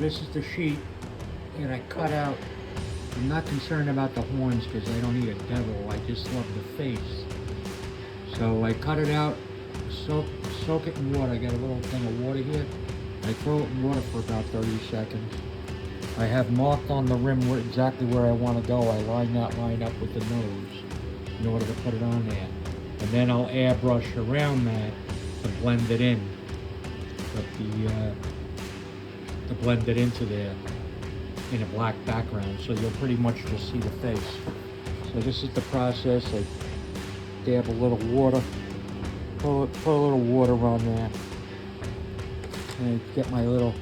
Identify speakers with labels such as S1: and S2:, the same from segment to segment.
S1: this is the sheet, and I cut out. I'm not concerned about the horns because I don't need a devil. I just love the face. So I cut it out, soak it in water. I got a little thing of water here. I throw it in water for about 30 seconds. I have marked on the rim exactly where I want to go. I line that line up with the nose in order to put it on there. And then I'll airbrush around that to blend it in. To blend it into there in a black background, so you'll pretty much just see the face. So this is the process. I dab a little water, put a little water on there, and I get my little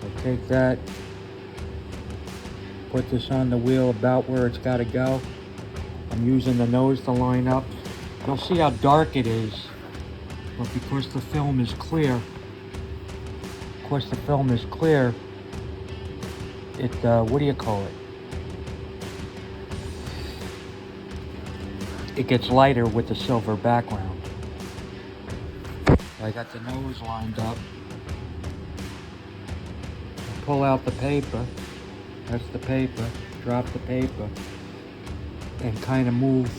S1: I take that, put this on the wheel about where it's got to go. I'm using the nose to line up. You'll see how dark it is, but because the film is clear, it, what do you call it? It gets lighter with the silver background. I got the nose lined up. I pull out the paper. That's the paper. Drop the paper. And kind of move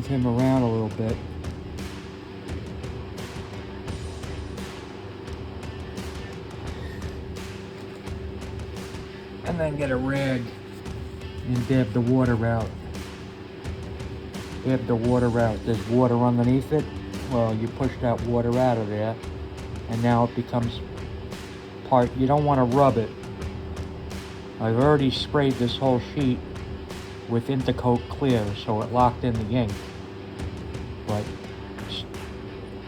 S1: him around a little bit. And then get a rag and dab the water out. Dab the water out. There's water underneath it. Well, you push that water out of there, and now it becomes part. You don't want to rub it. I've already sprayed this whole sheet with Intercoat Clear, so it locked in the ink. But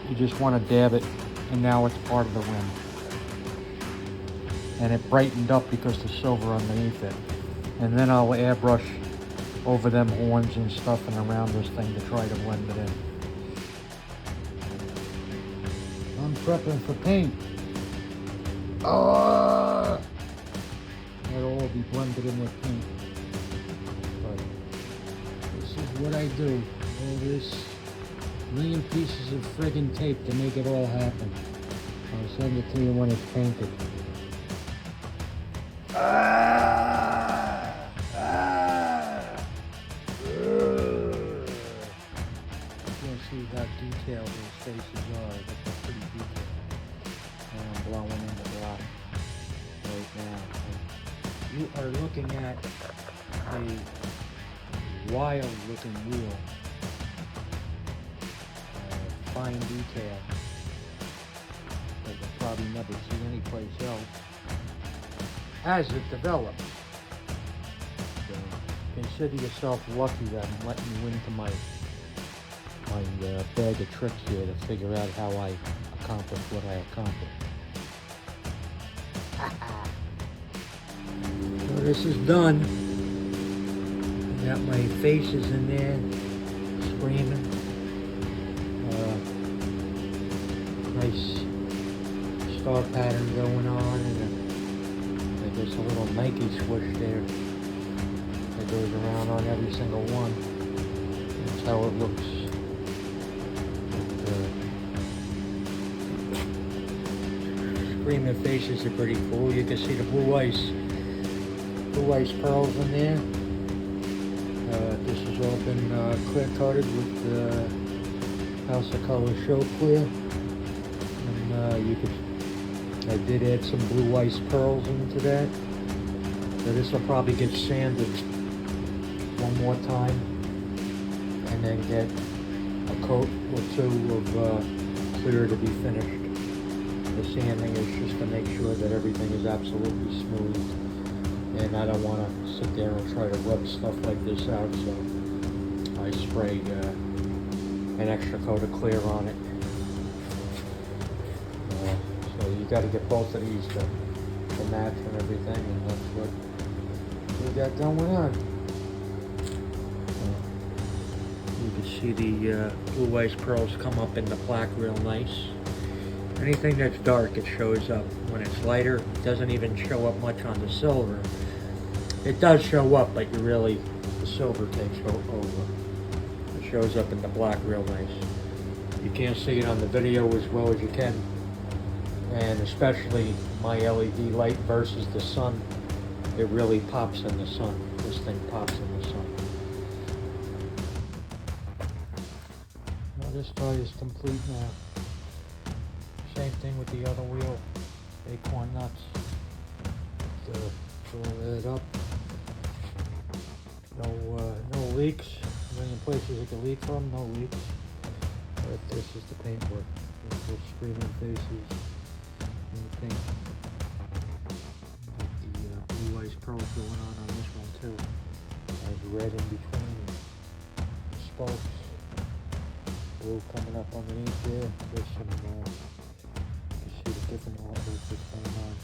S1: you just want to dab it, and now it's part of the rim. And it brightened up because the silver underneath it. And then I'll airbrush over them horns and stuff and around this thing to try to blend it in. I'm prepping for paint. It'll all be blended in with paint. But this is what I do. All this million pieces of friggin' tape to make it all happen. I'll send it to you when it's painted. You can see how detailed these faces are. They're pretty detailed. And I'm blowing in the black right now. And you are looking at a wild looking wheel. Fine detail that you'll probably never see anyplace else as it develops. So consider yourself lucky that I'm letting you into my bag of tricks here to figure out how I accomplish what I accomplished. So this is done. I got my faces in there screaming. Nice star pattern going on, and there's a little Nike swoosh there that goes around on every single one. That's how it looks. Screaming faces are pretty cool. You can see the blue ice pearls in there. This has all been clear coated with House of Color Show Clear. I did add some blue ice pearls into that. So this will probably get sanded one more time, and then get a coat or two of clear to be finished. The sanding is just to make sure that everything is absolutely smooth, and I don't want to sit there and try to rub stuff like this out, so I spray an extra coat of clear on it. So you got to get both of these to match and everything, and that's what we got going on. You can see the blue ice pearls come up in the black real nice. Anything that's dark, it shows up. When it's lighter, it doesn't even show up much on the silver. It does show up, but the silver takes over. It shows up in the black real nice. You can't see it on the video as well as you can. And especially my LED light versus the sun, it really pops in the sun. This thing pops in the sun. Now this tire is complete now. Same thing with the other wheel. Acorn nuts. Fill it up. No leaks. Many places it can leak from, no leaks. But this is the paintwork. Those screaming faces in the paint. Got the blue ice pearls going on this one too. There's red in between the spokes. Blue coming up underneath there. There's some, you can see the different artwork that's going on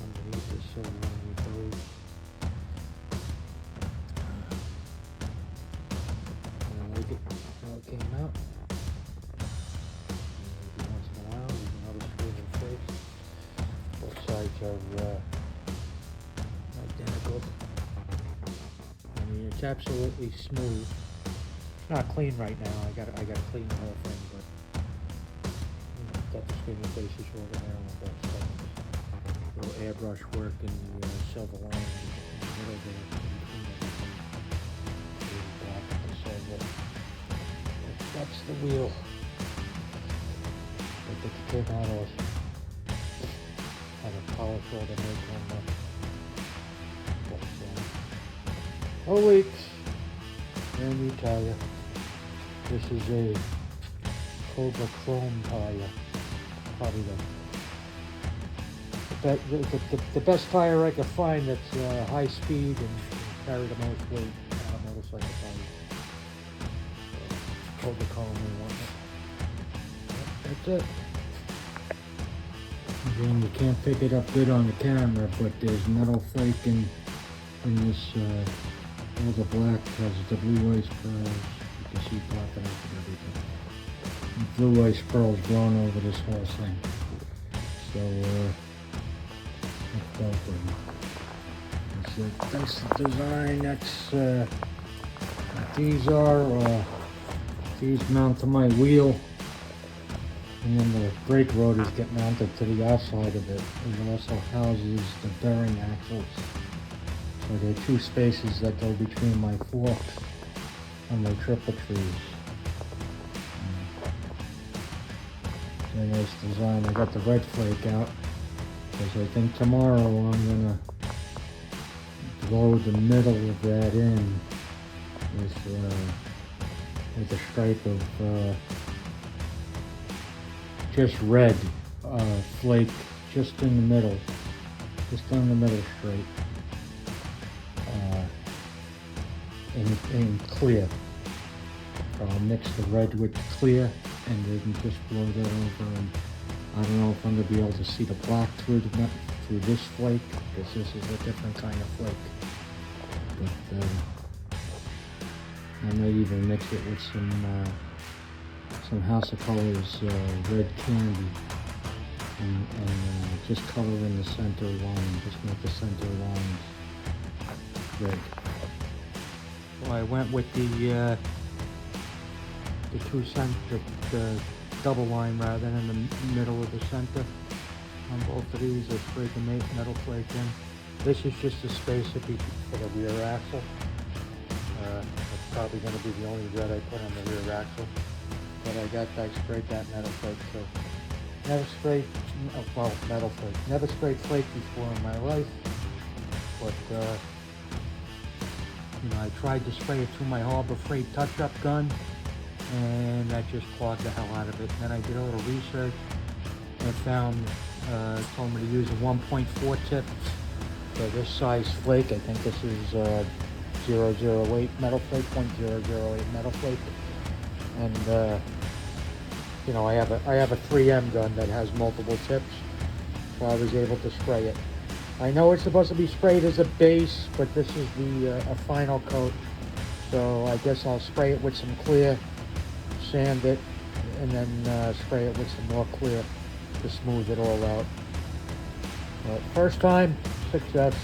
S1: underneath this silver underneath those. I like it how it came out. Maybe once in a while, there's another screaming face. Both sides are identical. I mean, it's absolutely smooth. It's not clean right now. I gotta clean the whole thing, but you know, got the screaming faces over there on both sides. Little airbrush work in the silver line in the middle there. That's the wheel. I think it came out of a polish or the make one. No leaks. And new tire. This is a Cobra Chrome tire. Probably the best tire I could find that's high speed and carry the most weight on a motorcycle tire. Cobra Chrome and whatnot. That's it. Again, you can't pick it up good on the camera, but there's metal flake in this. All the black has the blue ice pearls. You can see popping up and everything. The blue ice pearls drawn over this whole thing. So, that's both of them. That's the design. That's what these are. These mount to my wheel. And then the brake rotors get mounted to the outside of it. It also houses the bearing axles. So there are two spaces that go between my forks on my triple trees. It's a nice design. I got the red flake out because I think tomorrow I'm gonna blow the middle of that in with a stripe of just red flake just in the middle, just down the middle straight. In clear. I'll mix the red with the clear and then just blow that over, and I don't know if I'm going to be able to see the black through this flake, because this is a different kind of flake. But I may even mix it with some House of Colors red candy and just color in the center line, just make the center lines red. Well, I went with the the double line rather than in the middle of the center on both of these. I sprayed the metal flake in. This is just a space for the rear axle. It's probably going to be the only red I put on the rear axle. But I sprayed that metal flake, so never sprayed, well, metal flake. Never sprayed flake before in my life, but you know, I tried to spray it through my Harbor Freight touch-up gun, and that just clogged the hell out of it. And then I did a little research and found, told me to use a 1.4 tip for this size flake. I think this is 008 metal flake, 0.008 metal flake. And you know, I have a 3M gun that has multiple tips, so I was able to spray it. I know it's supposed to be sprayed as a base, but this is a final coat, so I guess I'll spray it with some clear, sand it, and then spray it with some more clear to smooth it all out. First time, success.